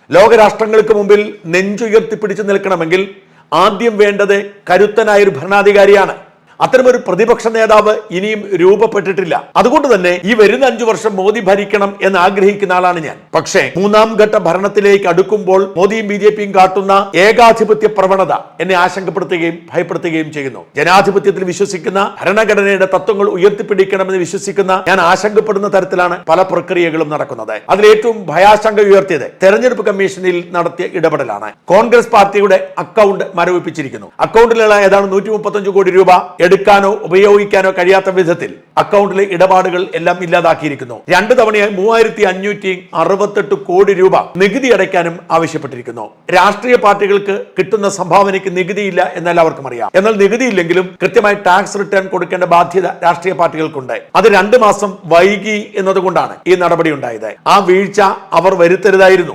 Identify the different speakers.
Speaker 1: ലോകരാഷ്ട്രങ്ങൾക്ക് മുമ്പിൽ നെഞ്ചുയർത്തിപ്പിടിച്ചു നിൽക്കണമെങ്കിൽ ആദ്യം വേണ്ടത് കരുത്തനായൊരു ഭരണാധികാരിയാണ്. അത്തരമൊരു പ്രതിപക്ഷ നേതാവ് ഇനിയും രൂപപ്പെട്ടിട്ടില്ല. അതുകൊണ്ട് തന്നെ ഈ വരുന്ന 5 വർഷം മോദി ഭരിക്കണം എന്ന് ആഗ്രഹിക്കുന്ന ആളാണ് ഞാൻ. പക്ഷേ 3ാം ഘട്ട ഭരണത്തിലേക്ക് അടുക്കുമ്പോൾ മോദിയും BJPയും കാട്ടുന്ന ഏകാധിപത്യ പ്രവണത എന്നെ ആശങ്കപ്പെടുത്തുകയും ഭയപ്പെടുത്തുകയും ചെയ്യുന്നു. ജനാധിപത്യത്തിൽ വിശ്വസിക്കുന്ന, ഭരണഘടനയുടെ തത്വങ്ങൾ ഉയർത്തിപ്പിടിക്കണമെന്ന് വിശ്വസിക്കുന്ന ഞാൻ ആശങ്കപ്പെടുന്ന തരത്തിലാണ് പല പ്രക്രിയകളും നടക്കുന്നത്. അതിലേറ്റവും ഭയാശങ്ക ഉയർത്തിയത് തെരഞ്ഞെടുപ്പ് കമ്മീഷനിൽ നടത്തിയ ഇടപെടലാണ്. കോൺഗ്രസ് പാർട്ടിയുടെ അക്കൗണ്ട് മരവിപ്പിച്ചിരിക്കുന്നു. അക്കൗണ്ടിലുള്ള ഏതാണ് 135 കോടി രൂപ എടുക്കാനോ ഉപയോഗിക്കാനോ കഴിയാത്ത വിധത്തിൽ അക്കൗണ്ടിലെ ഇടപാടുകൾ എല്ലാം ഇല്ലാതാക്കിയിരിക്കുന്നു. 2 തവണയായി 3568 കോടി രൂപ നികുതി അടയ്ക്കാനും ആവശ്യപ്പെട്ടിരിക്കുന്നു. രാഷ്ട്രീയ പാർട്ടികൾക്ക് കിട്ടുന്ന സംഭാവനയ്ക്ക് നികുതിയില്ല എന്നെല്ലാവർക്കും അറിയാം. എന്നാൽ നികുതിയില്ലെങ്കിലും കൃത്യമായി ടാക്സ് റിട്ടേൺ കൊടുക്കേണ്ട ബാധ്യത രാഷ്ട്രീയ പാർട്ടികൾക്കുണ്ട്. അത് 2 മാസം വൈകി എന്നതുകൊണ്ടാണ് ഈ നടപടി ഉണ്ടായത്. ആ വീഴ്ച അവർ വരുത്തരുതായിരുന്നു.